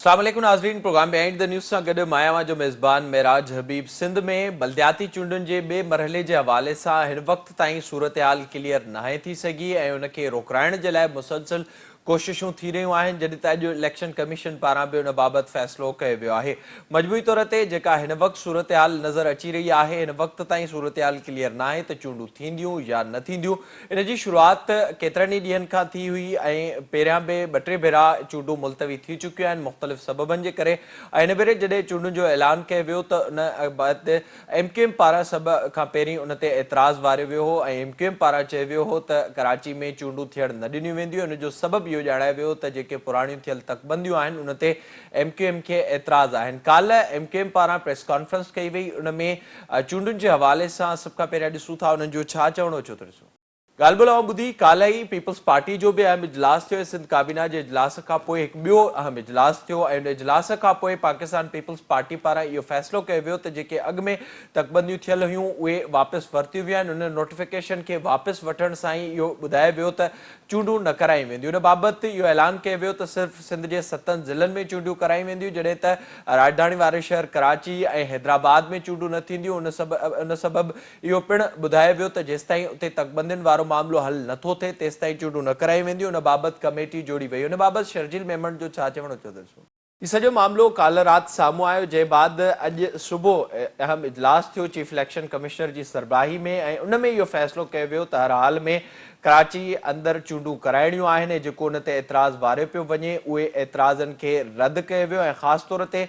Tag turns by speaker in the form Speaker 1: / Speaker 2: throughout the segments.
Speaker 1: अस्सलाम वालेकुम नाज़रीन। प्रोग्राम बिहाइंड द न्यूज़ सां गॾु मायावा जो मेज़बान मेराज हबीब। सिंध में बल्दियाती चूंडुनि जे ॿिए मरहले जे हवाले सां हिन वक़्त ताईं सूरत हाल क्लियर नाहे थी सघी ऐं उनखे रोकराइण जे लाइ मुसलसल कोशिशूं थी रहियूं आहिनि, जॾहिं त अॼु इलेक्शन कमीशन पारां बि उन बाबति फ़ैसिलो कयो वियो आहे। मजमूई तौर ते जेका हिन वक़्तु सूरत हाल नज़र अची रही आहे, हिन वक़्त ताईं सूरत हाल क्लियर नाहे त चूंडूं थींदियूं या न थींदियूं। इन जी शुरूआति केतिरनि ई ॾींहंनि खां थी हुई ऐं पहिरियां बि ॿ टे भेरा चूंडूं मुलतवी थी चुकियूं आहिनि मुख़्तलिफ़ सबबनि जे करे। ऐं हिन भेरे जॾहिं चूंडुनि जो ऐलान कयो वियो त उन बाबति MQM पारां सभ खां पहिरीं उन ते एतिराज़ वारियो वियो हो ऐं MQM पारां चयो वियो हो त कराची में चूंडूं थियणु न ॾिनियूं वेंदियूं। इन जो सबबु इहो ॼाणायो वियो त जेके पुराणियूं थियल तकबंदियूं आहिनि उन ते MQM खे एतिराज़ आहिनि। काल्ह MQM पारां प्रेस कॉन्फ्रेंस कई वई, उन में चूंडुनि जे हवाले सां सभ खां पहिरियां ॾिसूं था उन्हनि जो छा चवणो अचो त ॾिसूं। ॻाल्हि ॿोल ॿुधी, काल्ह ई पीपल्स पार्टी जो बि अहम इजलास थियो। सिंध काबीना जे इजलास खां पोइ हिकु ॿियो अहम इजलास थियो ऐं उन इजलास खां पोइ पाकिस्तान पीपल्स पार्टी पारां इहो फ़ैसिलो कयो वियो त जेके अॻु में तकबंदियूं थियल हुयूं उहे वापसि वरितियूं वियूं आहिनि। उन नोटिफिकेशन खे वापसि वठण सां ई इहो ॿुधायो वियो त चूंडूं न करायूं वेंदियूं। उन बाबति इहो ऐलान कयो वियो त सिर्फ़ु सिंध जे 7 ज़िलनि में चूंडियूं करायूं वेंदियूं, जॾहिं त राजधानी वारे शहर कराची ऐं हैदराबाद में चूंडूं न थींदियूं। उन सबबु इहो पिणु ॿुधायो वियो त जेसिताईं उते तकबंदियुनि वारो मामिलो हल नथो थिए तेसिताईं चूंडूं न करायूं वेंदियूं। उन बाबति कमेटी जोड़ी वई। उन बाबति शर्जील मेमन जो छा चवणो अचो त ॾिसो। हीउ सॼो मामिलो काल्ह राति साम्हूं आयो, जंहिं बाद अॼु सुबुह अहम इजलास थियो चीफ इलेक्शन कमिश्नर जी सरबराही में ऐं उन में इहो फ़ैसिलो कयो वियो त हर हाल में कराची अंदरि चूंडूं कराइणियूं आहिनि ऐं जेको उन ते एतिराज़ वारियो पियो वञे उहे एतिराज़नि खे रद्द कयो वियो ऐं ख़ासि तौर ते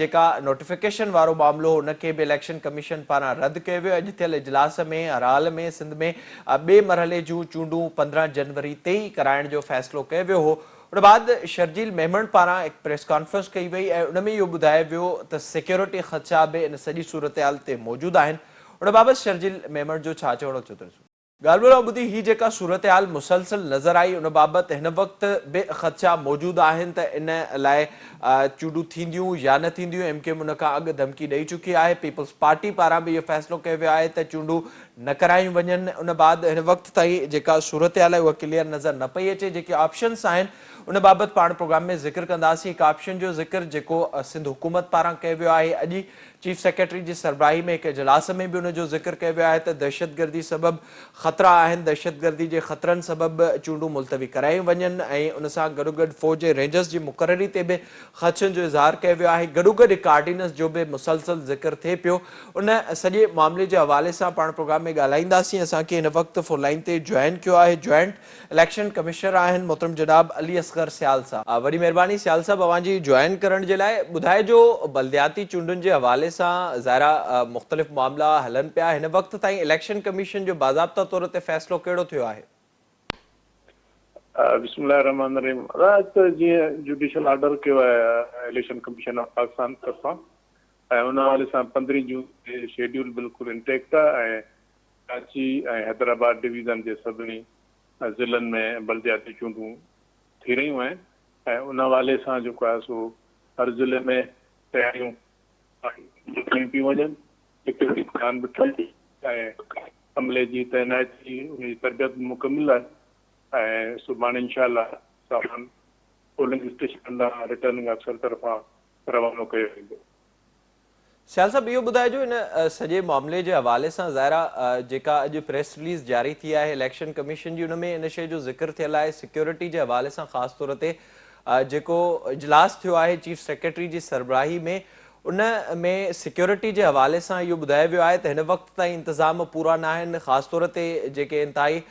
Speaker 1: जेका नोटिफिकेशन वारो मामिलो हो उनखे बि इलेक्शन कमीशन पारां रद्द कयो वियो। अॼु थियल इजलास में हर हाल में सिंध में ॿिए मरहले जूं चूंडूं 15 जनवरी ते ई कराइण जो फ़ैसिलो कयो वियो हो। उन बाद शर्जील मेमन पारां हिकु प्रेस कॉन्फ्रेंस कई वई ऐं उन में इहो ॿुधायो वियो त सिक्योरिटी ख़दशा बि इन सॼी सूरत हाल ते मौजूदु आहिनि। उन बाबति शर्जील मेमन जो छा चवणो अचो त ॾिसो। ॻाल्हि ॿोल ॿुधी, ही जेका सूरत हाल मुसलसल नज़र आई उन बाबति हिन वक़्तु बि ख़दशा मौजूदु आहिनि त इन लाइ चूंडूं थींदियूं या न थींदियूं। MQM उन खां अॻु धमकी ॾेई चुकी आहे। पीपल्स पार्टी पारां बि इहो फ़ैसिलो कयो वियो आहे त चूंडूं न करायूं वञनि। उन बाद हिन वक़्त ताईं जेका सूरत हाल आहे उहा क्लियर नज़र न पई अचे। जेके ऑप्शन्स आहिनि उन बाबति पाण प्रोग्राम में ज़िक्र कंदासीं। हिकु ऑप्शन जो ज़िक्र जेको सिंध हुकूमत पारां कयो वियो आहे, अॼु चीफ सेक्रेटरी जी सरबराही में हिकु इजलास में बि उनजो ज़िक्र कयो वियो आहे त दहशतगर्दी सबबु ख़तरा आहिनि, दहशतगर्दी जे ख़तरनि सबबु चूंडूं मुलतवी करायूं वञनि ऐं उन सां गॾोगॾु फ़ौज जे रेंजर्स जी मुक़ररी ते बि ख़दशनि जो इज़हार कयो वियो आहे। गॾोगॾु हिकु आर्डीनेंस जो बि मुसलसल ज़िक्र थिए पियो। उन सॼे मामले जे हवाले सां पाण प्रोग्राम में ॻाल्हाईंदासीं। असांखे हिन वक़्तु फ़ोन लाइन ते जॉइन कयो आहे जॉइंट इलेक्शन कमिश्नर आहिनि मोहतरम जनाब अली असगर सियाल साहब। वॾी महिरबानी सियाल साहब अवांजी जॉइन करण जे लाइ। ॿुधाइजो बल्दियाती चूंडुनि जे हवाले सां ज़ाहिरा मुख़्तलिफ़ मामला हलनि पिया, हिन वक़्त ताईं इलेक्शन कमीशन जो बाज़ाब्ता तौर ते फ़ैसिलो कहिड़ो थियो आहे?
Speaker 2: बिस्मिल्लाह रहमान रहीम। राति जीअं जुडिशियल ऑर्डर कयो आहे इलेक्शन कमीशन ऑफ पाकिस्तान तरफ़ां ऐं उन हवाले सां 15 जून ते शेड्यूल बिल्कुलु इंटेक्ट आहे ऐं कराची ऐं हैदराबाद डिवीज़न जे सभिनी ज़िलनि में बल्दियाती चूंडूं थी रहियूं आहिनि ऐं उन हवाले सां जेको आहे सो हर ज़िले में तयारियूं कयूं पियूं वञनि। सिक्योरिटी ध्यानु बि ठही ऐं अमले जी तैनाती उनजी तरबियत मुकमिल आहे ऐं सुभाणे इंशाअल्लाह सामान पोलिंग स्टेशन ॾांहुं रिटर्निंग अफ़सर तरफ़ां रवानो कयो वेंदो।
Speaker 1: सियाल साहब इहो ॿुधाइजो इन सॼे मामले जे हवाले सां ज़ाहिरा जेका अॼु प्रेस रिलीज़ जारी थी आहे इलेक्शन कमीशन जी, उन में इन शइ जो ज़िक्र थियल आहे सिक्योरिटी जे हवाले सां ख़ासि तौर ते जेको इजलास थियो आहे चीफ सेक्रेटरी जी सरबराही में, उन में सिक्योरिटी जे हवाले सां इहो ॿुधायो वियो आहे त हिन वक़्त ताईं इंतज़ाम पूरा न आहिनि। ख़ासि तौर ते जेके इंतिहाई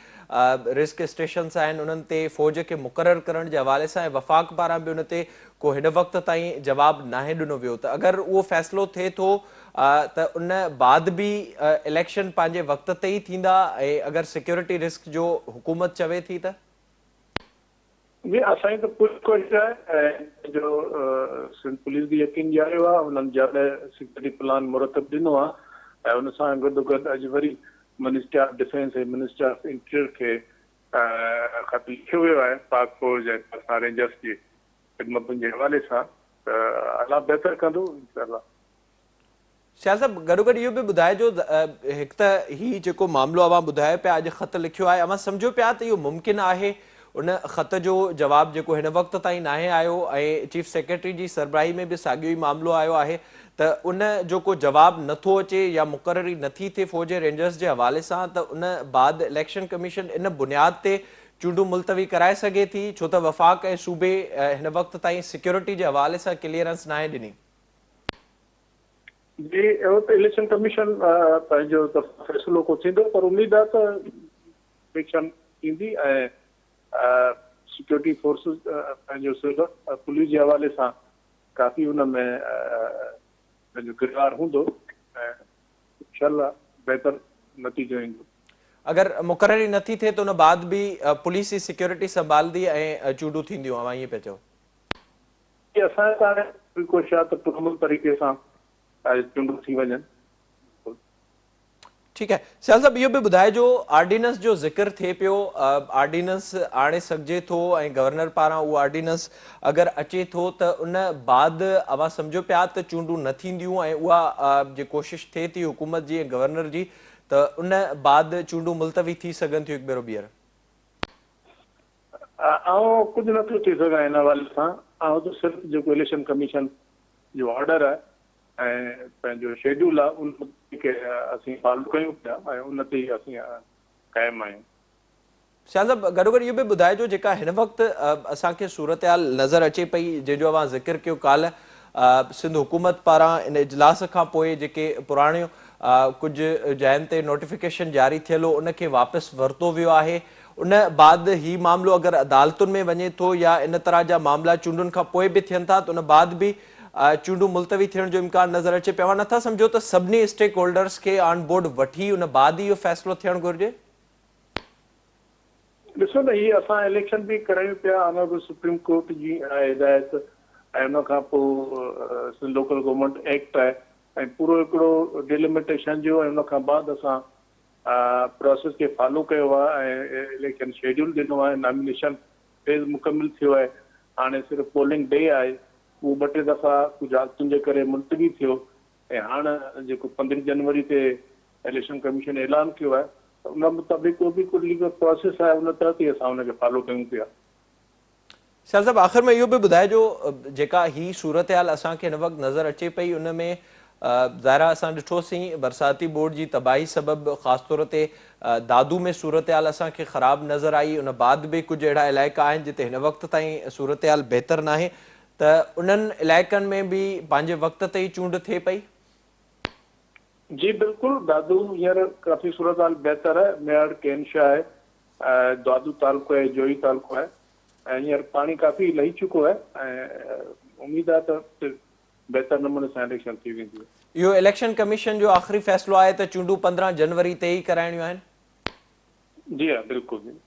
Speaker 1: रिस्क स्टेशन्स आहिनि उन्हनि ते फ़ौज खे मुक़ररु करण जे हवाले सां ऐं वफ़ाक़ पारां बि उन ते को हिन वक़्त ताईं जवाबु नाहे ॾिनो वियो। त अगरि उहो फ़ैसिलो थिए थो त उन बाद बि इलेक्शन पंहिंजे वक़्त ते ई थींदा ऐं अगरि सिक्योरिटी रिस्क जो हुकूमत चवे थी त?
Speaker 2: असांजी त पूरी कोशिशि आहे ऐं जो सिंध पुलिस बि यकीन ॾियारियो आहे, उन्हनि जॾहिं सिक्योरिटी प्लान मुरतब ॾिनो आहे ऐं उन सां गॾोगॾु अॼु वरी मिनिस्ट्री ऑफ डिफेंस ऐं मिनिस्ट्री ऑफ इंटीरियर खे ख़त लिखियो वियो आहे पाक फौज ऐं पाकिस्तान रेंजर्स जी ख़िदमतुनि जे हवाले सां त अलाह बहितर कंदो इंशाअल्लाह।
Speaker 1: सियाल साहब गॾोगॾु इहो बि ॿुधाइजो हिकु त हीउ जेको मामिलो अवां ॿुधायो पिया अॼु ख़त लिखियो आहे, अवां सम्झो पिया त इहो मुमकिन आहे उन ख़त जो जवाब जेको हिन वक़्त ताईं नाहे आयो ऐं चीफ सेक्रेटरी जी सरबराही में बि साॻियो ई मामिलो आयो आहे त उन जो को जवाब नथो अचे या मुक़ररी नथी थिए फ़ौज रेंजर्स जे हवाले सां त उन बाद इलेक्शन कमीशन इन बुनियाद ते चूंडूं मुलतवी कराए सघे थी छो त वफ़ाक़ ऐं सूबे हिन वक़्त ताईं सिक्योरिटी जे हवाले सां क्लियरेंस नाहे ॾिनी।
Speaker 2: जी इलेक्शन कमीशन पंहिंजो त फ़ैसिलो को थींदो पर उम्मीद आहे त इलेक्शन थींदी ऐं सिक्योरिटी फोर्सिस पंहिंजो पुलिस जे हवाले सां काफ़ी हुन में पंहिंजो किरदारु हूंदो ऐं इंशाल्लाह बहितर नतीजो ईंदो।
Speaker 1: अगर मुक़ररी नथी थिए त उन बाद बि पुलिस ई सिक्योरिटी संभालंदी ऐं चूंडूं थींदियूं अवां ईअं पिया चओ।
Speaker 2: असांजे त हाणे कोई कोशिशि आहे त पुरअमल तरीक़े सां चूंडूं थी वञनि।
Speaker 1: ठीक है सियाल साहब इहो बि ॿुधाइजो आर्डिनेंस जो ज़िक्र थिए पियो आर्डिनेंस आणे सघिजे थो ऐं गवर्नर पारां उहो आर्डिनेंस अगरि अचे थो त उन बाद अवां सम्झो पिया त चूंडूं न थींदियूं ऐं उहा जे कोशिशि थिए थी हुकूमत जी ऐं गवर्नर जी त उन बाद चूंडूं मुलतवी थी सघनि थियूं हिकु भेरो ॿीहर।
Speaker 2: कुझु नथो थी सघां हिन हवाले सां त सिर्फ़ु जेको इलेक्शन कमीशन जो ऑर्डर आहे ऐं पंहिंजो शेड्यूल आहे उन खे असीं फॉलो कयूं पिया ऐं उन ते ई असीं क़ाइमु आहियूं।
Speaker 1: शाह साहब गॾोगॾु इहो बि ॿुधाइजो जेका हिन वक़्तु असांखे सूरत हाल नज़र अचे पई जंहिंजो अवां ज़िक्र कयो काल्ह सिंध हुकूमत पारां इन इजलास खां पोइ जेके पुराणियूं कुझु जायुनि ते नोटिफिकेशन जारी थियल हो उनखे वापसि वरितो वियो आहे उन बाद ही मामिलो अगरि अदालतुनि में वञे थो या इन तरह जा मामला चूंडुनि खां पोइ बि थियनि था त उन बाद बि चूंडूं मुलतवी थियण जो इम्कान नज़र अचे पियो नथा सम्झो त सभिनी स्टेक होल्डर्स खे ऑन बोर्ड वठी उन बाद ई इहो फ़ैसिलो थियणु घुरिजे।
Speaker 2: ॾिसो न हीअ असां इलेक्शन बि करायूं पिया ऑनरेबल सुप्रीम कोर्ट जी हिदायत ऐं उन खां पोइ लोकल गवर्नमेंट एक्ट आहे ऐं पूरो हिकिड़ो डिलिमिटेशन जो ऐं उन खां बाद असां प्रोसेस खे फॉलो कयो आहे ऐं इलेक्शन शेड्यूल ॾिनो आहे नॉमिनेशन फेज़ मुकमिल थियो आहे हाणे सिर्फ़ु पोलिंग डे आहे उहो 2-3 दफ़ा कुझु हालतुनि जे करे मुलतवी थियो ऐं हाणे जेको 15 जनवरी ते इलेक्शन कमीशन ऐलान कयो आहे त उन मुताबिक़ उहो बि कुझु लीगल प्रोसेस आहे उन तरह ते असां हुनखे फॉलो कयूं पिया।
Speaker 1: शाह साहब आख़िर में इहो बि ॿुधाइजो जेका ही सूरत हाल असांखे हिन वक़्तु नज़र अचे पई उन में ज़ाहिरा असां ॾिठोसीं बरसाती बोर्ड जी तबाही सबबि ख़ासि तौर ते दादू में सूरत हाल असांखे ख़राबु नज़र आई उन बाद बि कुझु अहिड़ा इलाइक़ा आहिनि जिते हिन वक़्त ताईं सूरत हाल बहितर नाहे त उन्हनि इलाइक़नि में बि पंहिंजे वक़्त ते ई चूंड थिए पई।
Speaker 2: जी बिल्कुलु दादू हींअर काफ़ी सूरत हाल बहितर आहे मेयर केनशाह आहे दादू तालुको आहे जोई तालुको आहे ऐं हींअर पाणी काफ़ी लही चुको आहे ऐं उमेद आहे त बहितर नमूने सां इलेक्शन थी वेंदी।
Speaker 1: इहो इलेक्शन कमीशन जो आख़िरी फ़ैसिलो आहे त चूंडूं 15 जनवरी ते ई कराइणियूं आहिनि।
Speaker 2: जी हाँ बिल्कुलु।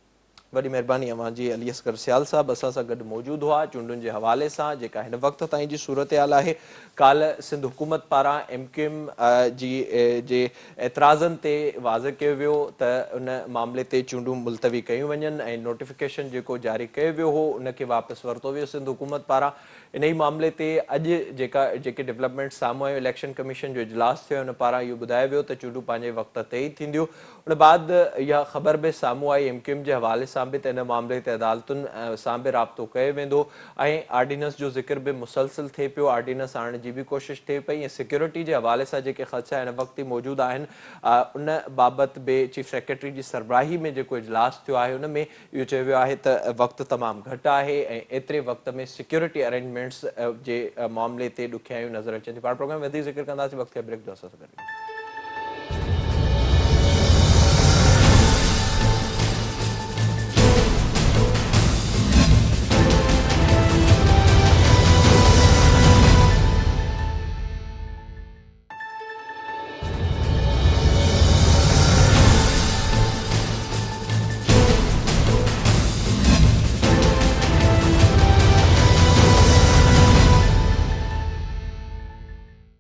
Speaker 1: वॾी महिरबानी अवां जी अली असगर सियाल साहब असां सां गॾु मौजूदु हुआ चूंडुनि जे हवाले सां जेका हिन वक़्त ताईं जी सूरत हाल आहे काल्ह सिंध हुकूमत पारां MQM जी जे एतिराज़नि ते वाज़ कयो वियो त उन मामले ते चूंडूं मुलतवी कयूं वञनि ऐं नोटिफिकेशन जेको जारी कयो वियो हो उनखे वापसि वरितो वियो सिंध हुकूमत पारां इन ई मामले ते अॼु जेके डेवलपमेंट साम्हूं आहियूं इलेक्शन कमीशन जो इजलास थियो उन पारां इहो ॿुधायो वियो त चूंडूं पंहिंजे वक़्त ते ई थींदियूं उन बाद इहा ख़बर बि साम्हूं आई MQM जे हवाले सां बि त इन मामले ते अदालतुनि सां बि राब्तो कयो वेंदो ऐं आर्डिनेंस जो ज़िक्र बि मुसलसिल थिए पियो आर्डिनेंस आणण जी बि कोशिशि थिए पई ऐं सिक्योरिटी जे हवाले सां जेके ख़दशा हिन वक़्तु ई मौजूदु आहिनि उन बाबति बि चीफ सेक्रेटरी जी सरबराही में जेको इजलास थियो आहे उन में इहो चयो वियो आहे त वक़्तु तमामु घटि आहे ऐं एतिरे वक़्त में सिक्योरिटी अरेंजमेंट्स जे मामले ते ॾुखियायूं नज़र अचनि थियूं। पाण प्रोग्राम में वधीक ज़िक्र कंदासीं वक़्तु ब्रेक जो असां सां गॾु।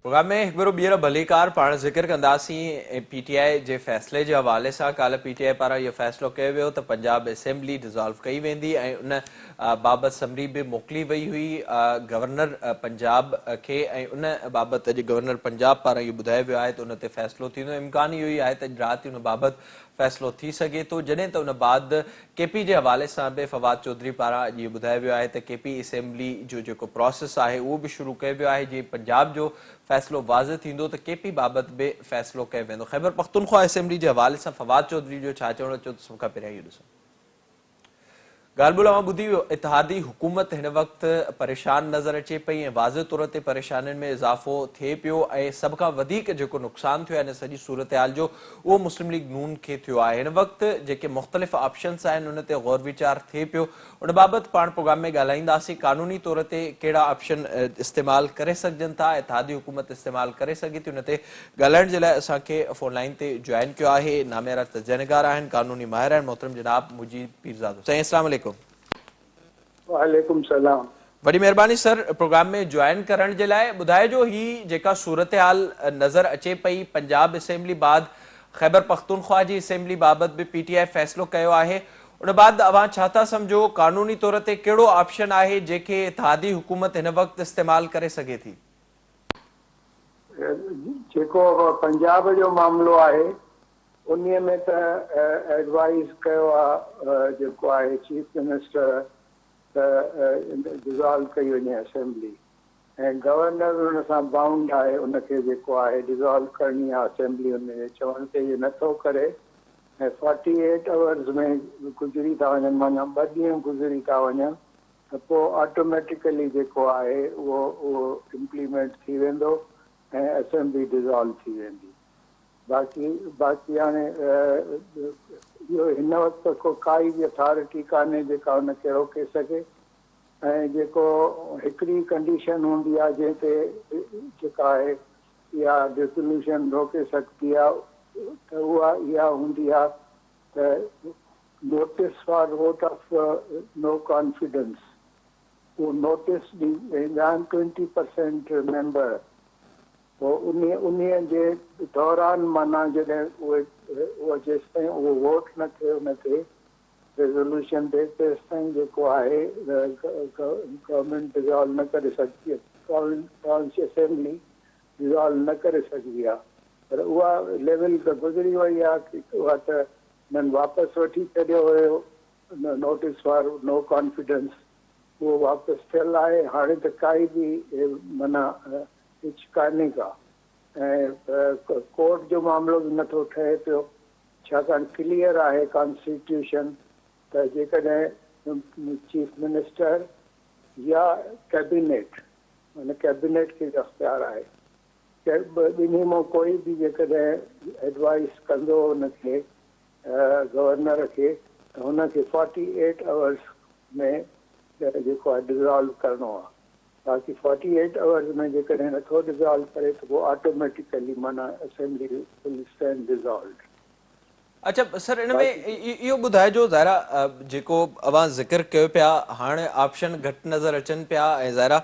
Speaker 1: प्रोग्राम में हिकु भेरो ॿीहर भलीकार पाण ज़िक्र कंदासीं PTI जे फ़ैसिले जे हवाले सां काल्ह PTI पारां इहो फ़ैसिलो कयो वियो त पंजाब असेंबली डिज़ोल्व कई वेंदी ऐं उन बाबति समरी बि मोकिली वई हुई गवर्नर पंजाब खे ऐं उन बाबति अॼु गवर्नर पंजाब पारां इहो ॿुधायो वियो आहे त उन ते फ़ैसिलो थींदो इम्कान इहो ई आहे त राति उन बाबति फ़ैसिलो थी सघे थो, जॾहिं त उन बाद केपी जे हवाले सां बि फवाद चौधरी पारां इहो ॿुधायो वियो आहे त केपी असेंबली जो जेको प्रोसेस आहे उहो बि शुरू कयो वियो आहे। जीअं पंजाब जो फ़ैसिलो वाज़ थींदो त केपी बाबति बि फ़ैसिलो कयो वेंदो। ख़ैबर पख्तूनख्वा असेंबली जे हवाले सां फवाद चौधरी जो छा चवणो अचो त सभ खां पहिरियां इहो ॾिसो। ॻाल्हि ॿोल ॿुधी वियो, इतिहादी हुकूमत हिन वक़्तु परेशान नज़र अचे पई ऐं वाज़ तौर ते परेशानियुनि में इज़ाफ़ो थिए पियो ऐं सभ खां वधीक जेको नुक़सानु थियो आहे हिन सॼी सूरत हाल जो उहो मुस्लिम लीग नून खे थियो आहे। हिन वक़्तु जेके मुख़्तलिफ़ ऑप्शन्स आहिनि उन ते गौर वीचार थिए पियो। उन बाबति पाण प्रोग्राम में ॻाल्हाईंदासीं। क़ानूनी तौर ते कहिड़ा ऑप्शन इस्तेमालु करे सघजनि था, इतिहादी हुकूमत इस्तेमालु करे सघे थी, उन ते ॻाल्हाइण जे लाइ असांखे फ़ोन लाइन ते जॉइन कयो आहे नामेरा तजनिगार आहिनि, क़ानूनी माहिर आहिनि, मोहतरम जनाब मुजीब पीरज़ादो। साईं अस्सलाम वालेकुम।
Speaker 3: वालेकुम सलाम।
Speaker 1: वॾी महिरबानी सर प्रोग्राम में जॉइन करण जे लाइ। ॿुधाइजो ही जेका सूरत हाल नज़र अचे पई पंजाब असेंबली बाद ख़ैबर पख्तूनख्वा जी असेंबली बाबति बि पीटीआई फ़ैसिलो कयो आहे, उन बाद अवां छा था सम्झो क़ानूनी तौर ते कहिड़ो ऑप्शन आहे जेके इतिहादी हुकूमत हिन वक़्तु इस्तेमालु करे सघे थी?
Speaker 3: जेको पंजाब जो मामिलो आहे उन्हीअ में त एडवाइस कयो आहे जेको आहे चीफ मिनिस्टर त डिज़ोल्व कई वञे असेंबली ऐं गवर्नर हुन सां बाउंड आहे, उनखे जेको आहे डिज़ोल्व करणी आहे असेंबली, उनजे चवण ते इहो नथो करे ऐं 48 आवर्स में गुज़री था वञनि, माना 2 ॾींहं गुज़री था वञनि त पोइ ऑटोमेटिकली जेको आहे उहो इम्प्लीमेंट थी वेंदो ऐं असेंबली डिज़ोल्व थी वेंदी। बाक़ी हाणे इहो हिन वक़्तु काई बि अथॉरिटी कान्हे जेका हुनखे रोके सघे ऐं जेको हिकिड़ी कंडीशन हूंदी आहे जंहिं ते जेका आहे इहा डिसोल्यूशन रोके सघंदी आहे त उहा इहा हूंदी आहे त notice for vote of no confidence, उहो नोटिस वेंदा आहिनि 20% मेंबर, पोइ उन्हीअ जे दौरान माना जॾहिं उहो जेसिताईं उहो वोट न थिए उन ते रेज़ोल्यूशन ते तेसिताईं जेको आहे गवर्नमेंट डिज़ोल्व न करे सघंदी आहे, असेंबली डिज़ोल्व न करे सघंदी आहे। पर उहा लेवल त गुज़री वई आहे कि उहा त हुननि वापसि वठी छॾियो हुयो नोटिस फॉर नो कॉन्फिडेंस, उहो वापसि थियल आहे। हाणे त काई बि माना कुझु कान्हे का ऐं कोर्ट जो मामिलो बि नथो ठहे पियो, छाकाणि क्लियर आहे कॉन्स्टिट्यूशन त जेकॾहिं चीफ मिनिस्टर या कैबिनेट, माना कैबिनेट खे अख़्तियार आहे, ॿिन्ही मां कोई बि जेकॾहिं एडवाइस कंदो हुनखे गवर्नर खे त हुनखे 48 आवर्स में जेको आहे डिज़ोल्व करिणो आहे। बाक़ी 48 आवर्स में जेकॾहिं नथो डिज़ोल्व करे त पोइ ऑटोमेटिकली माना असेंबली विल स्टैंड डिज़ोल्व्ड।
Speaker 1: अच्छा सर, इन में इहो ॿुधाइजो ज़ाहिरा जेको अवां ज़िक्र कयो पिया हाणे ऑप्शन घटि नज़र अचनि पिया ऐं ज़ाहिरा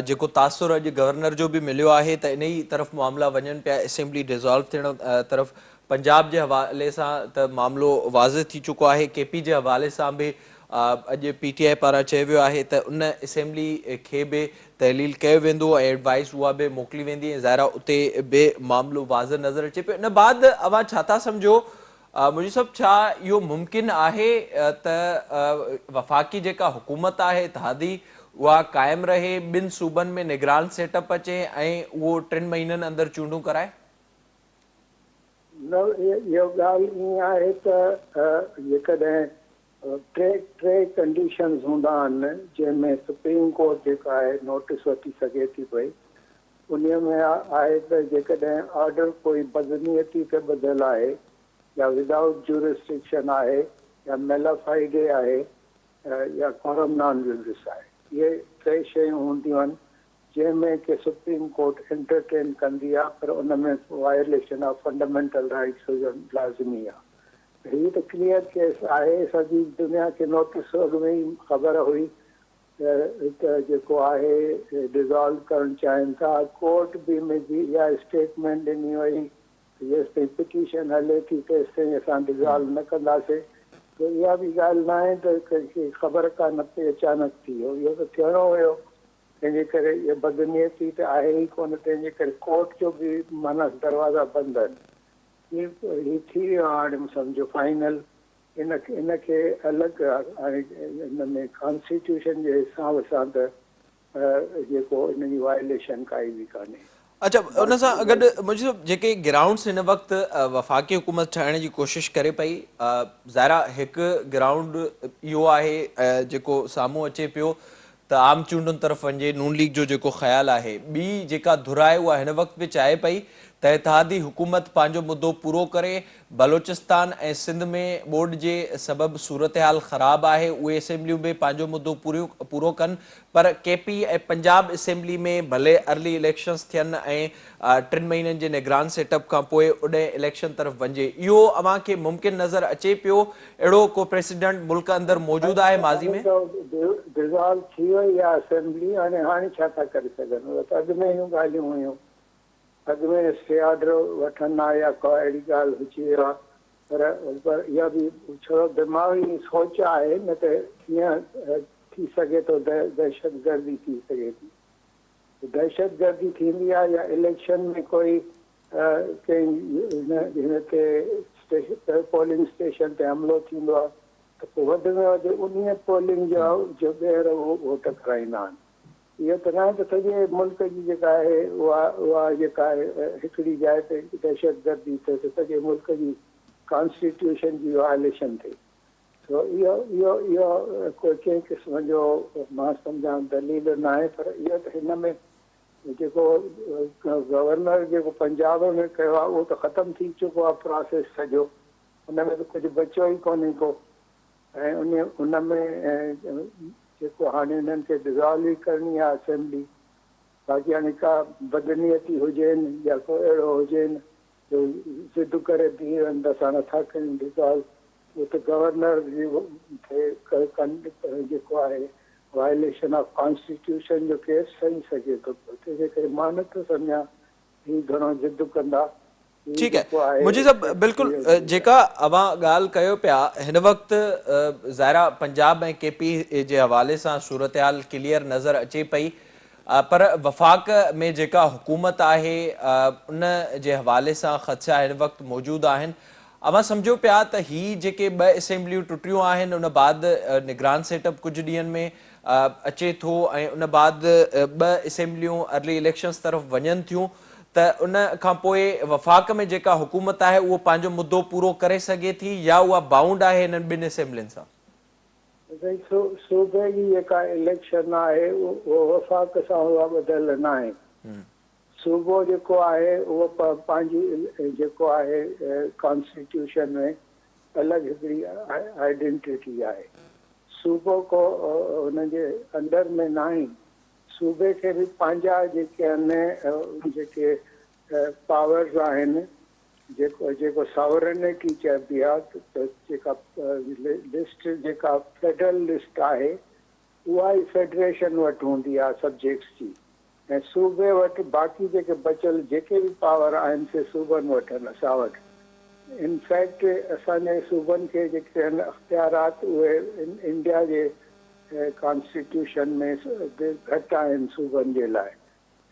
Speaker 1: जेको तासुर अॼु गवर्नर जो बि मिलियो आहे त इन ई तरफ़ मामला वञनि पिया, असेंबली डिज़ोल्व थियण तरफ़। पंजाब जे हवाले सां त मामिलो वाज़ थी चुको आहे, केपी जे हवाले सां बि अॼु पीटीआई पारां चयो वियो आहे त उन असेंबली खे बि तहलील कयो वेंदो ऐं एडवाइस उहा बि मोकिली वेंदी ऐं ज़ाहिरा उते बि मामिलो वाज़ नज़र अचे पियो। इन बाद अवां छा था सम्झो मुंहिंजी सभु छा इहो मुमकिन आहे त वफ़ाक़ी जेका हुकूमत आहे इतिहादी उहा क़ाइमु रहे, 2 सूबनि में निगरान सेटअप अचे ऐं उहो 3 महीननि अंदरि चूंडूं कराए?
Speaker 3: न, इहो ॻाल्हि ईअं आहे त जेकॾहिं टे कंडीशन्स हूंदा आहिनि जंहिंमें सुप्रीम कोर्ट जेका आहे नोटिस वठी सघे थी पई, उन्हीअ में आहे त जेकॾहिं ऑर्डर कोई बदनीयती ते ॿधियलु आहे या विदाउट ज्यूरिस्डिक्शन आहे या मेलाफाइडे आहे या कोरम नॉन यूजिस आहे, इहे 3 शयूं हूंदियूं आहिनि जंहिंमें कि सुप्रीम कोर्ट एंटरटेन कंदी आहे, पर उन में वायलेशन ऑफ फंडामेंटल राइट्स हुजणु लाज़मी आहे। हीअ त क्लियर केस आहे, सॼी दुनिया खे नोटिस अॻु में ई ख़बर हुई त जेको आहे डिज़ोल्व करणु चाहिनि था। कोर्ट बि मुंहिंजी इहा स्टेटमेंट ॾिनी वई जेसिताईं पिटीशन हले थी तेसिताईं असां डिज़ोल्व न कंदासीं। त इहा बि ॻाल्हि न आहे त कंहिंखे ख़बर कान पई, अचानक थी वियो, इहो त थियणो हुयो। तंहिंजे करे इहा बदनीयती त आहे ई कोन, तंहिंजे करे कोर्ट जो बि माना दरवाज़ा बंदि आहिनि। ही थी वियो हाणे सम्झो फाइनल। इनखे अलॻि हाणे इन में कॉन्स्टिट्यूशन जे हिसाब सां त जेको इन जी वायलेशन काई बि कान्हे।
Speaker 1: अच्छा, उन सां गॾु मुंहिंजो जेके ग्राउंड्स हिन वक़्तु वफ़ाक़ी हुकूमत ठाहिण जी कोशिशि करे पई, ज़ाहिरा हिकु ग्राउंड इहो आहे जेको साम्हूं अचे पियो त आम चूंडुनि तरफ़ वञे, नून लीग जो जेको ख़्यालु आहे। ॿी जेका धुर आहे उहा हिन वक़्तु बि चाहे पई त इत्तेहादी हुकूमत पंहिंजो मुद्दो पूरो करे। बलोचिस्तान ऐं सिंध में ॿोॾि जे सबबि सूरत हाल ख़राबु आहे, उहे असेंबलियूं बि पंहिंजो मुद्दो पूरो कनि, पर केपी ऐं पंजाब असेंबली में भले अर्ली इलेक्शन्स थियनि ऐं 3 महीननि जे निगरान सेटअप खां पोइ उॾे इलेक्शन तरफ़ वञे, इहो अव्हांखे मुमकिन नज़र अचे पियो? अहिड़ो को प्रेसिडेंट मुल्क अंदरि मौजूदु आहे माज़ी में?
Speaker 3: डिज़ॉल्व थी वई आहे असेंबली, हाणे छा था करे सघनि? अॻु में इहो ॻाल्हियूं हुयूं, अॻु में स्टे ऑर्डर वठंदा या को अहिड़ी ॻाल्हि हुजे हा, पर इहा बि छो दिमाग़ी सोच आहे, न त कीअं थी सघे थो दहशतगर्दी थी सघे थी। दहशतगर्दी थींदी आहे या इलेक्शन में कोई कंहिं हिन ते पोलिंग स्टेशन ते हमलो थींदो आहे त पोइ वधि में वधि उन पोलिंग जो ॿीहर वोट कराईंदा आहिनि। इहो त न त सॼे मुल्क जी जेका आहे उहा जेका आहे हिकिड़ी जाइ ते दहशतगर्दी थिए त सॼे मुल्क जी कॉन्स्टिट्यूशन जी वायलेशन थिए। तो इहो कोई कंहिं क़िस्म जो मां सम्झां दलील न आहे, पर इहो त हिन में जेको गवर्नर जेको पंजाब में कयो आहे उहो त ख़तमु थी चुको आहे प्रोसेस सॼो, उन में त कुझु बचियो ई कोन्हे को। ऐं उन में जेको हाणे हिननि खे डिज़ॉल्व ई करणी आहे असेंबली, बाक़ी हाणे का बदनीयती हुजेनि या को अहिड़ो हुजेनि जो ज़िद करे बीह वञनि त असां नथा कयूं डिज़ॉल्व, उहो त गवर्नर जेको आहे वायलेशन ऑफ कॉन्स्टिट्यूशन जो केस सही सघे थो, तंहिंजे करे मां नथो सम्झां ही घणो ज़िद कंदा।
Speaker 1: ठीक है मुझे सब बिल्कुल जेका अवां ॻाल्हि कयो पिया हिन वक़्तु ज़ाहिरा पंजाब ऐं केपी जे हवाले सां सूरत हाल क्लियर नज़र अचे पई, पर वफ़ाक़ में जेका हुकूमत आहे उन जे हवाले सां ख़दशा हिन वक़्तु मौजूदु आहिनि। अवां सम्झो पिया त ही जेके 2 असेंबलियूं टुटियूं आहिनि उन बाद निगरान सेटअप कुझु ॾींहंनि में अचे थो ऐं उन बाद 2 असेंबलियूं अर्ली इलेक्शन्स तरफ़ वञनि थियूं, त उन खां पोइ वफ़ाक़ में जेका हुकूमत आहे उहो पंहिंजो मुद्दो पूरो करे सघे थी या उहा बाउंड आहे हिननि 2 असेंबलियुनि सां?
Speaker 3: सूबे जी जेका इलेक्शन आहे उहो वफ़ाक़ सां उहा ॿधियल न आहे। सूबो जेको आहे उहो पंहिंजी जेको आहे कॉन्स्टिट्यूशन में अलॻि हिकिड़ी आइडेंटिटी आहे। सूबो को हुनजे अंडर में न आहे। सूबे खे बि पंहिंजा जेके आहिनि जेके पावर्स आहिनि, जेको सॉवरेनिटी चइबी आहे, त जेका लिस्ट जेका फेडरल लिस्ट आहे उहा ई फेडरेशन वटि हूंदी आहे सब्जेक्ट्स जी, ऐं सूबे वटि बाक़ी जेके बचियल जेके बि पावर आहिनि से सूबनि वटि आहिनि, असां वटि। इनफैक्ट असांजे सूबनि खे जेके आहिनि अख़्तियारात उहे इंडिया जे कॉन्स्टिट्यूशन में घटि आहिनि सूबनि जे लाइ।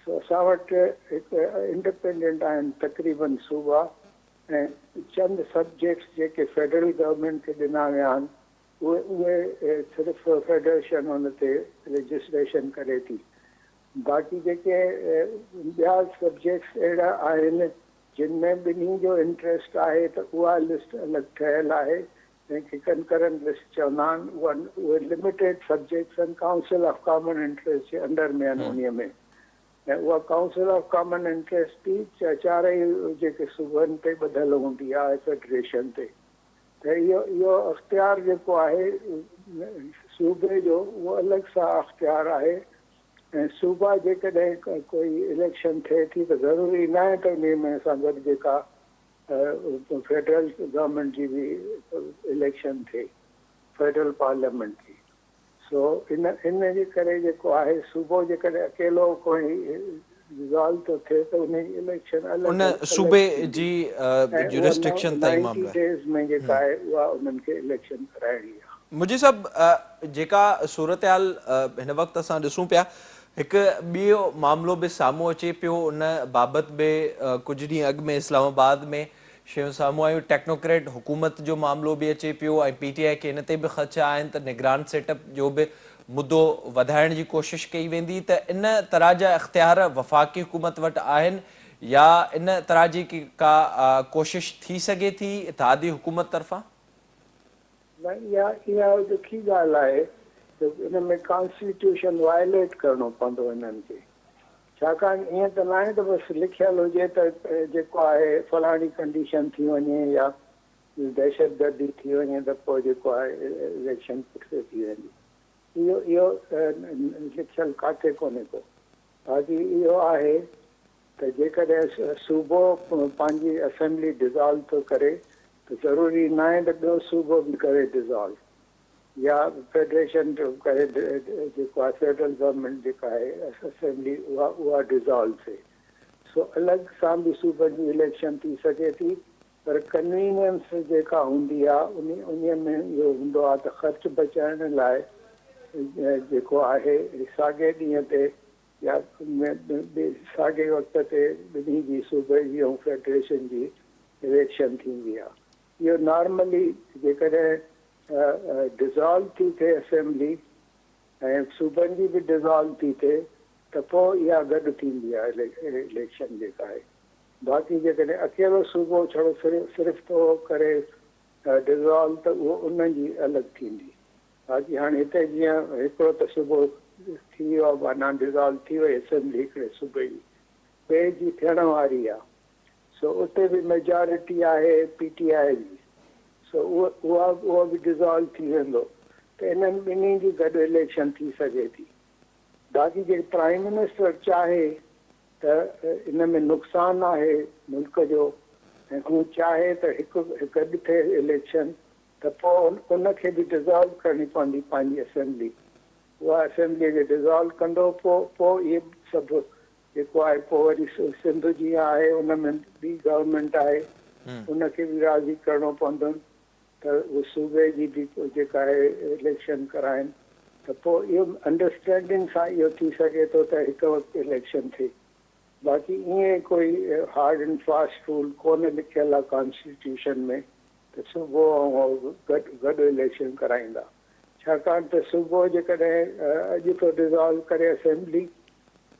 Speaker 3: सो असां वटि हिकु इंडिपेंडेंट आहिनि तक़रीबन सूबा, ऐं चंद सब्जेक्ट्स जेके फेडरल गवर्नमेंट खे ॾिना विया आहिनि उहे सिर्फ़ु फेडरेशन हुन ते रजिस्ट्रेशन करे थी। बाक़ी जेके ॿिया सब्जेक्ट्स अहिड़ा आहिनि जिन में ॿिन्ही जो इंट्रस्ट आहे त उहा लिस्ट अलॻि ठहियलु आहे, जंहिंखे कंकरेंट लिस्ट चवंदा आहिनि। उहे लिमिटेड सब्जेक्ट्स आहिनि, council of common interest J under में आहिनि उन में, ऐं उहा काउंसिल ऑफ कॉमन इंट्रस्ट बि चारई जेके सूबनि ते ॿधियल हूंदी आहे फेडरेशन ते। त इहो अख़्तियार जेको आहे सूबे जो उहो अलॻि सां अख़्तियार आहे, ऐं सूबा जेकॾहिं कोई इलेक्शन थिए थी त ज़रूरी न आहे त उन में असां गॾु जेका फेडरल गवर्नमेंट जी बि इलेक्शन थिए, फेडरल पार्लियामेंट जी। सो इन जे करे जेको आहे सूबो जेकॾहिं अकेलो कोई रिज़ॉल्व थो थिए त उन जी इलेक्शन
Speaker 1: उन सूबे जी ज्यूरिसडिक्शन ताईं
Speaker 3: 90 डेज़ में जेका आहे उहा उन्हनि खे इलेक्शन कराइणी आहे।
Speaker 1: मुझे सब जेका सूरत हाल हिन वक़्तु असां ॾिसूं पिया, हिकु ॿियो मामिलो बि साम्हूं अचे पियो, उन बाबति बि कुझु ॾींहं अॻु में इस्लामाबाद में शयूं साम्हूं आयूं। टेक्नोक्रेट हुकूमत जो मामलो बि अचे पियो ऐं PTI खे इन ते बि ख़दशा आहिनि त निगरान सेटअप जो बि मुद्दो वधाइण जी कोशिशि कई वेंदी, त इन तरह जा इख़्तियार वफ़ाक़ी हुकूमत वटि आहिनि या इन तरह जी का कोशिशि थी सघे थी इत्तेहादी हुकूमत तरफ़ां?
Speaker 3: न, इहा ॾुखी ॻाल्हि आहे त इन में कॉन्स्टिट्यूशन वायलेट करिणो पवंदो हिननि खे। छाकाणि ईअं त न आहे त बसि लिखियलु हुजे त जेको आहे फलाणी कंडीशन थी वञे या दहशतगर्दी थी वञे त पोइ जेको आहे इलेक्शन पुठिते थी वेंदी। इहो लिखियलु काथे कोन्हे को। बाक़ी इहो आहे त जेकॾहिं सूबो पंहिंजी असेंबली डिज़ॉल्व थो करे त ज़रूरी न आहे त ॿियो सूबो बि करे डिज़ॉल्व, या फेडरेशन जो करे जेको आहे फेडरल गवर्नमेंट जेका आहे असेंबली उहा डिज़ॉल्व थिए। सो अलॻि सां बि सूबनि जी इलेक्शन थी सघे थी, पर कन्वीनियंस जेका हूंदी आहे उन में इहो हूंदो आहे त ख़र्च बचाइण लाइ जेको आहे साॻे ॾींहं ते या साॻे वक़्त ते ॿिन्ही जी सूबे जी ऐं फेडरेशन जी इलेक्शन थींदी आहे। इहो नॉर्मली जेकॾहिं डिज़ॉल्व थी थिए असेंबली ऐं सूबनि जी बि डिज़ॉल्व थी थिए त पोइ इहा गॾु थींदी आहे इलेक्शन जेका आहे। बाक़ी जेकॾहिं अकेलो सूबो छड़ो सिर्फ़ु थो करे डिज़ॉल्व त उहो उन जी अलॻि थींदी। बाक़ी हाणे हिते जीअं हिकिड़ो त सूबो थी वियो आहे, माना डिज़ॉल्व थी वई असेंबली हिकिड़े सूबे जी, ॿिए जी थियण वारी आहे। सो उते बि मेजॉरिटी आहे PTI जी, सो उहो बि डिज़ॉल्व थी वेंदो त इन्हनि ॿिन्ही जी गॾु इलेक्शन थी सघे थी। बाक़ी जे प्राइम मिनिस्टर चाहे त इन में नुक़सानु आहे मुल्क जो ऐं हू चाहे त हिकु गॾु थिए इलेक्शन त पोइ उनखे बि डिज़ॉल्व करणी पवंदी पंहिंजी असेंबली। उहा असेंबली खे डिज़ॉल्व कंदो, पोइ इहे सभु जेको आहे पोइ वरी सिंध जीअं आहे उन में बि गवर्नमेंट आहे, उनखे बि राज़ी करिणो पवंदो त उहो सूबे जी बि जेका आहे इलेक्शन कराइनि त पोइ इहो अंडरस्टैंडिंग सां इहो थी सघे थो त हिकु वक़्तु इलेक्शन थिए। बाक़ी ईअं कोई हार्ड एंड फास्ट रूल कोन लिखियलु आहे कॉन्स्टिट्यूशन में त सूबो ऐं गॾु इलेक्शन कराईंदा। छाकाणि त सूबो जेकॾहिं अॼु थो डिज़ॉल्व करे असेंबली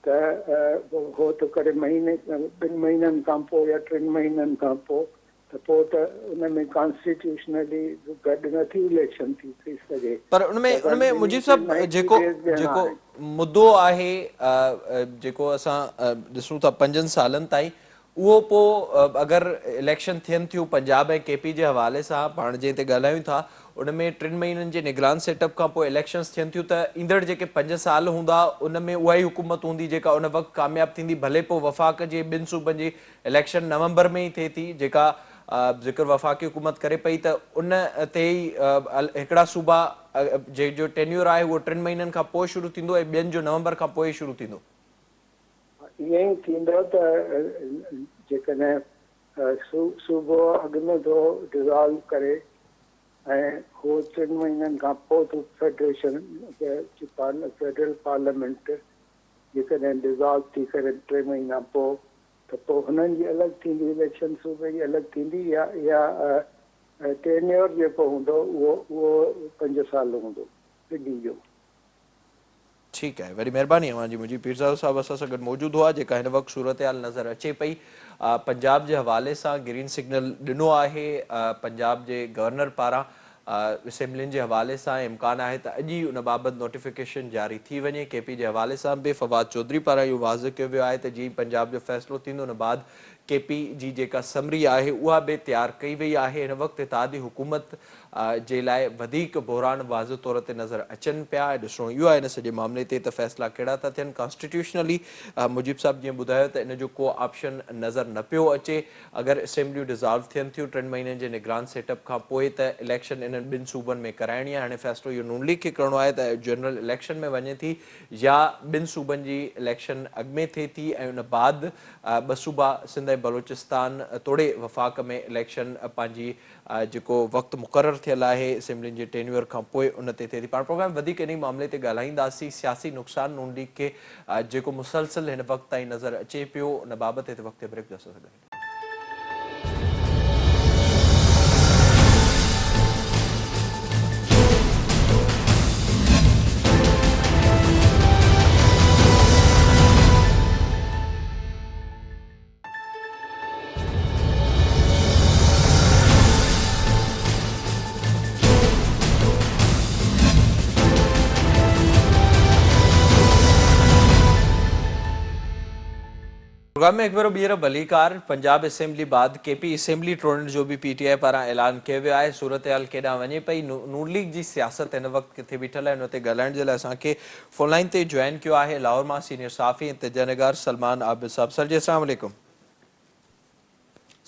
Speaker 3: त हो त करे ॿिनि महीननि खां पोइ या 3 महीननि खां पोइ त उन में कॉन्स्टिट्यूशनली गॾु नथी इलेक्शन थी सघे।
Speaker 1: पर उनमें मुझीब साहब जेको मुद्दो आहे जेको असां ॾिसूं था 5 सालनि ताईं, उहो पोइ अगरि इलेक्शन थियनि थियूं पंजाब ऐं KP जे हवाले सां पाण जे हिते ॻाल्हायूं था, उनमें 3 महीननि जे निगरान सेटअप खां पोइ इलेक्शन्स थियनि थियूं त ईंदड़ जेके 5 साल हूंदा उन में उहा ई हुकूमत हूंदी जेका उन वक़्तु कामयाबु थींदी, भले पोइ वफ़ाक़ जे 2 सूबनि जी इलेक्शन नवंबर में ई थिए थी जेका ज़िक्र वफ़ाक़ी हुकूमत करे पई, त उन ते ई हिकिड़ा सूबा जो टेन्यूर आहे उहो 3 महीननि खां पोइ शुरू थींदो ऐं ॿियनि जो नवंबर खां पोइ शुरू थींदो।
Speaker 3: ईअं ई थींदो त जेकॾहिं सूबो अॻु में थो डिज़ॉल्व करे ऐं उहो 3 महीननि खां पोइ थो फेडरेशन फेडरल पार्लियामेंट जेकॾहिं डिज़ॉल्व थी करे 3 महीना पोइ त पोइ हुननि जी अलॻि थींदी इलेक्शन, सूबे जी अलॻि थींदी या टेन्योर जेको हूंदो उहो 5 साल हूंदो पिडी जो।
Speaker 1: ठीकु आहे, वरी महिरबानी अवांजी। मुंहिंजी पीरज़ादा साहिबु असां सां गॾु मौजूदु हुआ जेका हिन वक़्तु सूरत हाल नज़र अचे पई। पंजाब जे हवाले सां ग्रीन सिग्नल ॾिनो आहे पंजाब जे गवर्नर पारां असेंबलियुनि जे हवाले सां। इम्कानु आहे त अॼु ई उन बाबति नोटिफिकेशन जारी थी वञे। KP जे हवाले सां बि फवाद चौधरी पारां इहो वाज़िह कयो वियो आहे त जीअं पंजाब जो फ़ैसिलो थींदो उन बाद KP जी जेका समरी आहे उहा बि तयारु कई वई आहे। हिन वक़्तु इत्तेहादी हुकूमत जे लाइ वधीक बहरान वाज़िह तौर ते नज़र अचनि पिया ऐं ॾिसणो इहो आहे हिन सॼे मामले ते त फ़ैसिला कहिड़ा था थियनि। कॉन्स्टिट्यूशनली मुजीब साहब जीअं ॿुधायो त इन जो को ऑप्शन नज़र न पियो अचे। अगरि असेंबलियूं डिज़ॉल्व थियनि थियूं 3 महीननि जे निगरान सेटअप खां पोइ त इलेक्शन इन्हनि 2 सूबनि में कराइणी आहे। हाणे फ़ैसिलो इहो नून लीग खे करिणो आहे त जनरल इलेक्शन में वञे थी या 2 सूबनि जी इलेक्शन अॻु में थिए थी ऐं उन बाद 2 सूबा सिंध ऐं बलोचिस्तान तोड़े वफ़ाक़ में इलेक्शन पंहिंजी जेको वक़्तु मुक़ररु थियल आहे असेंबलियुनि जे टेन्यूर खां पोइ उन ते थिए थी। पाण प्रोग्राम वधीक इन मामले ते ॻाल्हाईंदासीं। सियासी नुक़सानु नून लीग खे जेको मुसलसल हिन वक़्तु ताईं नज़र अचे पियो उन बाबति हिते वक़्तु ब्रेक दस प्रोग्राम में एक बार ॿीहर भलीकार पंजाब असेंबली बाद केपी असेंबली टोड़ण जो भी पीटीआई पारां ऐलान किया वियो आहे। सूरत हाल केॾांहुं वञे पई। नून लीग जी सियासत हिन वक़्तु किथे बीठल आहे, हुन ते ॻाल्हाइण जे लाइ असांखे फोनलाइन ते जॉइन कियो आहे लाहौर मां सीनियर सहाफ़ी ऐं तजनिगार सलमान आबिद साहब। सर जी अस्सलाम वालेकुम।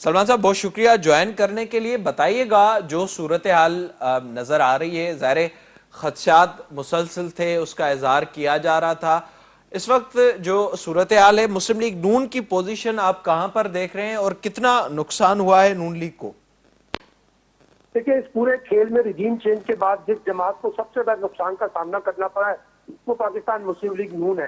Speaker 1: सलमान साहब बहुत शुक्रिया ज्वाइन करने के लिए। बताइएगा जो सूरत हाल नजर आ रही है, ज़ाहिर खदशात मुसलसल थे, उसका इजहार किया जा रहा था। इस वक्त जो सूरत हाल है, मुस्लिम लीग नून की पोजीशन आप कहां पर देख रहे हैं और कितना नुकसान हुआ है नून लीग को?
Speaker 4: देखिए, इस पूरे खेल में रिजीम चेंज के बाद जिस जमात को सबसे बड़ा नुकसान का सामना करना पड़ा है वो पाकिस्तान मुस्लिम लीग नून है।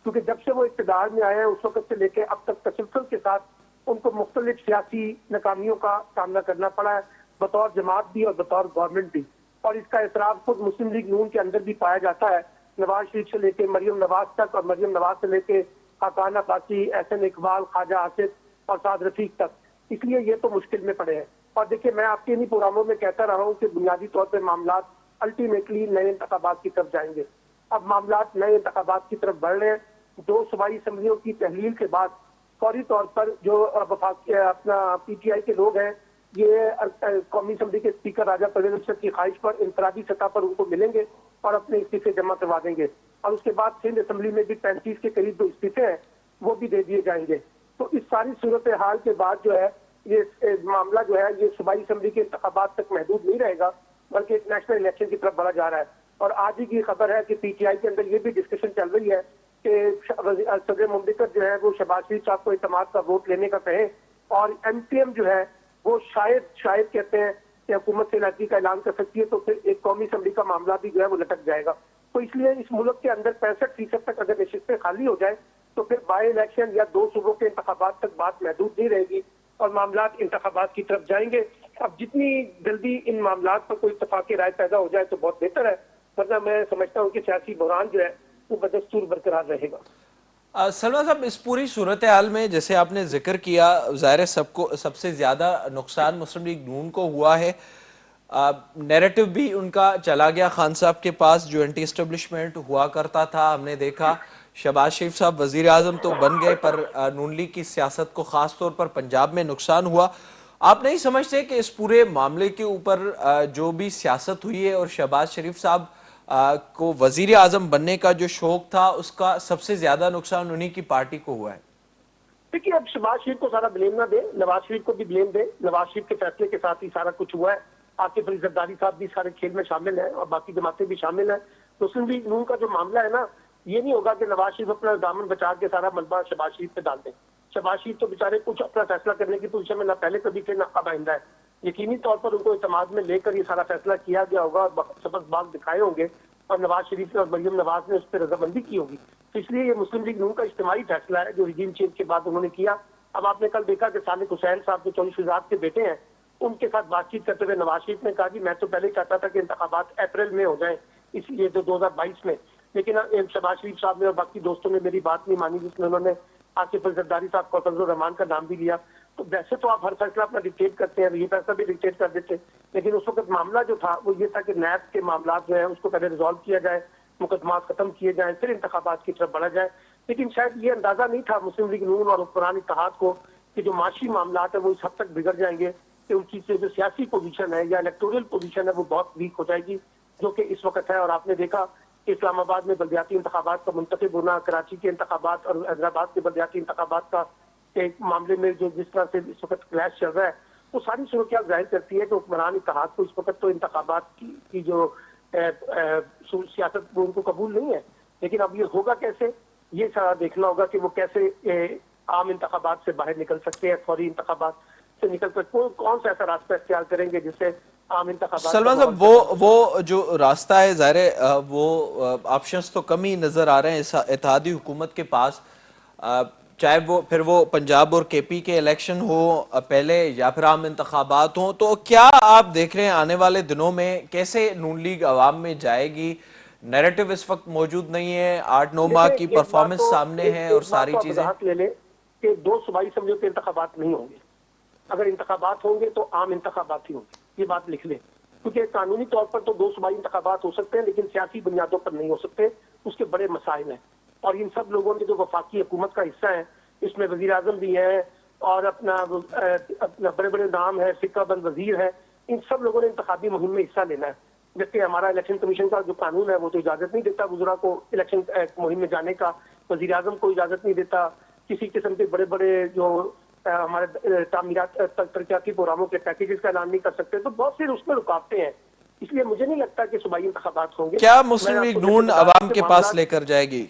Speaker 4: क्योंकि जब से वो इक़्तिदार में आए हैं उस वक्त से लेकर अब तक तसलसल के साथ उनको मुख्तलिफ सियासी नाकामियों का सामना करना पड़ा है, बतौर जमात भी और बतौर गवर्नमेंट भी। और इसका एतराफ खुद मुस्लिम लीग नून के अंदर भी पाया जाता है, नवाज शरीफ से लेके मरियम नवाज तक और मरियम नवाज से लेके खाकान अब्बासी, एहसन इकबाल, ख्वाजा आसिफ और साद रफीक तक। इसलिए ये तो मुश्किल में पड़े हैं। और देखिए, मैं आपके इन्हीं प्रोग्रामों में कहता रहा हूँ कि बुनियादी तौर पर मामला अल्टीमेटली नए इंतखाबात की तरफ जाएंगे। अब मामला नए इंतखाबात की तरफ बढ़ रहे हैं। 2 सूबाई असम्बलियों की तहलील के बाद फौरी तौर पर जो अपना पीटीआई के लोग हैं, ये कौमी असम्बली के स्पीकर राजा परवेज अख्तर की ख्वाहिश पर इंफरादी सतह पर उनको मिलेंगे और अपने इस्तीफे जमा करवा देंगे। और उसके बाद सिंध असम्बली में भी 35 के करीब जो इस्तीफे हैं वो भी दे दिए जाएंगे। तो इस सारी सूरत हाल के बाद जो है ये मामला जो है ये सूबाई असम्बली के इंतखाबात तक महदूद नहीं रहेगा, बल्कि एक नेशनल इलेक्शन की तरफ बढ़ा जा रहा है। और आज ही की खबर है कि पीटीआई के अंदर ये भी डिस्कशन चल रही है कि सदर मुमलिकत जो है वो शहबाज शरीफ साहब को इत्तेमाद का वोट लेने का कहे, और एमपीएम जो है वो शायद कहते हैं कि हुकूमत से इलाकी का ऐलान कर सकती है, तो फिर एक कौमी असम्बली का मामला भी जो है वो लटक जाएगा। तो इसलिए इस मुल्क के अंदर 65% तक अगर नशिस्तें खाली हो जाए तो फिर बाई इलेक्शन या 2 सूबों के इंतखाबात तक बात महदूद नहीं रहेगी और मामला इंतखाबात की तरफ जाएंगे। अब जितनी जल्दी इन मामला पर कोई इत्तफाक़ी राय पैदा हो जाए तो बहुत बेहतर है, वरना मैं समझता हूँ कि सियासी बहरान जो है वो बदस्तूर बरकरार रहेगा।
Speaker 1: सलमान साहब, इस पूरी सूरत हाल में जैसे आपने जिक्र किया, ज़ाहिर सबको सबसे ज़्यादा नुकसान मुस्लिम लीग नून को हुआ है। नैरेटिव भी उनका चला गया खान साहब के पास, जो एंटी एस्टेब्लिशमेंट हुआ करता था। हमने देखा शहबाज शरीफ साहब वजीर आजम तो बन गए, पर नून लीग की सियासत को ख़ास तौर पर पंजाब में नुकसान हुआ। आप नहीं समझते कि इस पूरे मामले के ऊपर जो भी सियासत हुई है और शहबाज शरीफ साहब को वजीर आजम बनने का जो शौक था उसका सबसे ज्यादा नुकसान उन्हीं की पार्टी को हुआ है?
Speaker 4: देखिए, अब शहबाज शरीफ को सारा ब्लेम ना दे, नवाज शरीफ को भी ब्लेम दे। नवाज शरीफ के फैसले के साथ ही सारा कुछ हुआ है। आसिफ अली जरदारी साहब भी सारे खेल में शामिल हैं और बाकी जमातें भी शामिल हैं। मुस्लिम लीग नून का जो मामला है ना, ये नहीं होगा कि नवाज शरीफ अपना दामन बचा के सारा मलबा शहबाज शरीफ पे डाल दें। शहबाज शरीफ तो बेचारे कुछ अपना फैसला करने की पोजीशन में ना पहले कभी थे ना अब आइंदा है। यकीनी तौर पर उनको इत्तेमाद में लेकर ये सारा फैसला किया गया होगा और सबक बाग दिखाए होंगे और नवाज शरीफ और मरियम नवाज ने उस पर रजामंदी की होगी। तो इसलिए ये मुस्लिम लीग नून का इज्तिमाई फैसला है जो रिजीम चेंज के बाद उन्होंने किया। अब आपने कल देखा कि सादिक हुसैन साहब जो 24 वज़ारत के बेटे हैं, उनके साथ बातचीत करते हुए नवाज शरीफ ने कहा कि मैं तो पहले चाहता था कि इंतखाबात अप्रैल में हो जाए, इसलिए तो 2022 में, लेकिन शहबाज शरीफ साहब ने और बाकी दोस्तों ने मेरी बात नहीं मानी, जिसमें उन्होंने आसिफ अली जरदारी साहब को फजलुर रहमान का नाम भी लिया। तो वैसे तो आप हर फैसला अपना डिक्टेट करते हैं, ये फैसला भी डिक्टेट कर देते, लेकिन उस वक्त मामला जो था वो ये था कि नैब के मामला जो है उसको पहले रिजॉल्व किया जाए, मुकदमा खत्म किए जाए, फिर इंतखाबात की तरफ बढ़ा जाए। लेकिन शायद ये अंदाजा नहीं था मुस्लिम लीग नून और हुक्मरान इत्तेहाद को कि जो माशी मामला है वो इस हद तक बिगड़ जाएंगे कि उनकी जो सियासी पोजीशन है या इलेक्टोरल पोजीशन है वो बहुत वीक हो जाएगी, जो कि इस वक्त है। और आपने देखा कि इस्लामाबाद में बल्दियाती इंतखाबात का मुंतखब होना, कराची के इंतखाबात और हैदराबाद के बल्दियाती इंतखाबात का एक मामले में जो जिस तरह से इस वक्त क्लैश चल रहा है, वो सारी सूरत जाहिर करती है कि हुक्मरान इत्तेहाद को इस वक्त तो इंतखाबात की जो सियासत वो उनको कबूल नहीं है। लेकिन अब ये होगा कैसे, ये सारा देखना होगा कि वो कैसे आम इंतखाबात से बाहर निकल सकते हैं, फौरी इंतखाबात से निकल कर कौन सा ऐसा रास्ता इख्तियार करेंगे जिससे आम इंतखाबात।
Speaker 1: सलमान साहब, वो जो रास्ता है, ज़ाहिर है वो ऑप्शंस तो कम ही नजर आ रहे हैं इत्तेहादी हुकूमत के पास, चाहे वो पंजाब और केपी के इलेक्शन हो पहले या फिर आम इंतखाबात हो। तो क्या आप देख रहे हैं आने वाले दिनों में कैसे नून लीग अवाम में जाएगी? नैरेटिव इस वक्त मौजूद नहीं है, 8-9 माह की परफॉर्मेंस सामने है और सारी चीजें।
Speaker 4: ले ले कि 2 सूबाई असम्बलियों के इंतखाबात नहीं होंगे, अगर इंतखाबात होंगे तो आम इंतखाबात ही होंगे, ये बात लिख ले। क्योंकि कानूनी तौर पर तो 2 सूबाई इंतखाबात हो सकते हैं, लेकिन सियासी बुनियादों पर नहीं हो सकते, उसके बड़े मसाइल हैं। और इन सब लोगों ने जो वफाकी हुकूमत का हिस्सा है, इसमें वजीर आजम भी हैं और अपना बड़े बड़े नाम है, सिक्का बंद वजीर है, इन सब लोगों ने इंतखाबी मुहिम में हिस्सा लेना है। जबकि हमारा इलेक्शन कमीशन का जो कानून है वो तो इजाजत नहीं देता वज़रा को इलेक्शन मुहिम में जाने का, वजीर आजम को इजाजत नहीं देता, किसी किस्म के बड़े बड़े जो हमारे तामीरात तरक्याती प्रोग्रामों के पैकेजेस का ऐलान नहीं कर सकते। तो बहुत सी उसमें रुकावटें हैं, इसलिए मुझे नहीं लगता कि सूबाई इंतखाबात होंगे।
Speaker 1: क्या मुस्लिम लीग नून अवाम के पास लेकर जाएगी?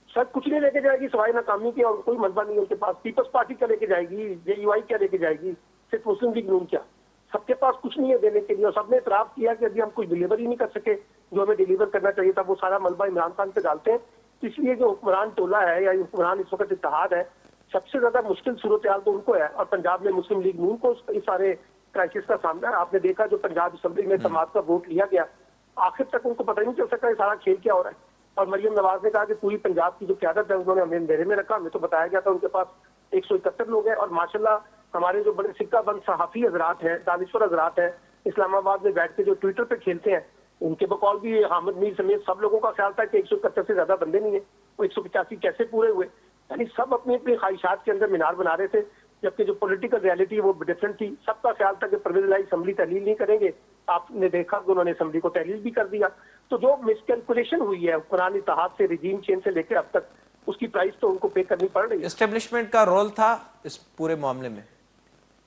Speaker 4: सर कुछ नहीं लेके जाएगी सवाई नाकामी की, और कोई मलबा नहीं है उनके पास। पीपल्स पार्टी क्या लेके जाएगी, JUI क्या लेके जाएगी, सिर्फ मुस्लिम लीग नून क्या? सबके पास कुछ नहीं है देने के लिए, और सबने इतराफ किया कि अभी हम कुछ डिलीवर ही नहीं कर सके, जो हमें डिलीवर करना चाहिए था वो सारा मलबा इमरान खान पे डालते हैं। इसलिए जो हुक्मरान टोला है या हुक्मरान इस वक्त इत्तेहाद है, सबसे ज्यादा मुश्किल सूरत हाल तो उनको है, और पंजाब में मुस्लिम लीग नून को इस सारे क्राइसिस का सामना है। आपने देखा जो पंजाब असेंबली में समाज का वोट लिया गया, आखिर तक उनको पता ही नहीं चल सका ये सारा खेल क्या हो रहा है। और मरियम नवाज ने कहा कि पूरी पंजाब की जो क्यादत है उन्होंने हमें अंधेरे में रखा। हमें तो बताया गया था उनके पास 171 लोग हैं, और माशाल्लाह हमारे जो बड़े सिक्का बंद सहाफी हजरात हैं, दानिश्वर हजरात हैं, इस्लामाबाद में बैठ के जो ट्विटर पे खेलते हैं, उनके बकौल भी हामिद मीर समेत सब लोगों का ख्याल था कि 171 से ज्यादा बंदे नहीं है, वो 185 कैसे पूरे हुए? यानी सब अपनी अपनी ख्वाहिशात के अंदर मीनार बना रहे थे, जबकि जो पॉलिटिकल रियलिटी वो डिफरेंट थी। सबका ख्याल था कि परवेज इलाही असेंबली तहलील नहीं करेंगे, आपने देखा कि उन्होंने असेंबली को तहलील भी कर दिया। तो जो मिसकैलकुलेशन हुई है हुक्मरान इत्तेहाद से, रिजीम चेंज से लेकर अब तक, उसकी प्राइस तो उनको पे करनी पड़ रही है।
Speaker 1: एस्टेब्लिशमेंट का रोल था इस पूरे मामले में?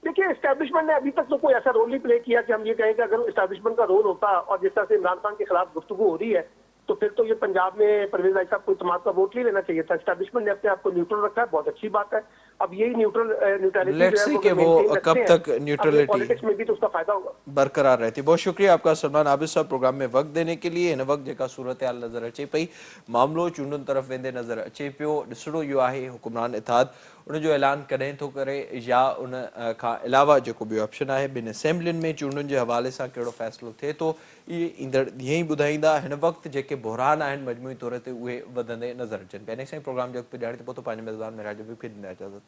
Speaker 4: देखिए एस्टैब्लिशमेंट ने अभी तक तो कोई ऐसा रोल नहीं प्ले किया कि हम ये कहें कि अगर एस्टैब्लिशमेंट का रोल होता और जिस तरह से इमरान खान के खिलाफ गुफ्तगू हो रही है, तो फिर तो ये पंजाब में परवेज इलाही साहब को इत्तेमाद का वोट नहीं लेना चाहिए था। एस्टैब्लिशमेंट ने अपने आप को न्यूट्रल रखा है, बहुत अच्छी बात है। अब यही न्यूट्रलिटी
Speaker 1: लेट्स सी कि वो कब तक न्यूट्रलिटी
Speaker 4: पॉलिटिक्स में भी तो उसका फायदा होगा,
Speaker 1: बरकरार रहती। बहुत शुक्रिया आपका सलमान आबिद साहब प्रोग्राम में वक्त देने के लिए। इन वक्त जेका सूरत हाल नज़र अचे पई, मामलो चूंडुनि तरफ़ वेंदे नज़र अचे पियो। ॾिसणो इहो आहे हुकुमरान इत्तेहाद उन जो ऐलान कॾहिं थो करे, या उन खां अलावा जेको ॿियो ऑप्शन आहे ॿिनि असेंबलियुनि में चूंडुनि जे हवाले सां कहिड़ो फ़ैसिलो थिए थो, इहे ईंदड़ ॾींहं ई ॿुधाईंदा। हिन वक़्तु जेके बहरान आहिनि मजमूई तौर ते उहे वधंदे नज़र अचनि पिया। इन सां प्रोग्राम जो वक़्तु ॼाणे थो पहुतो। पंहिंजे मेज़बान में राजू खे ॾींदा इजाज़त।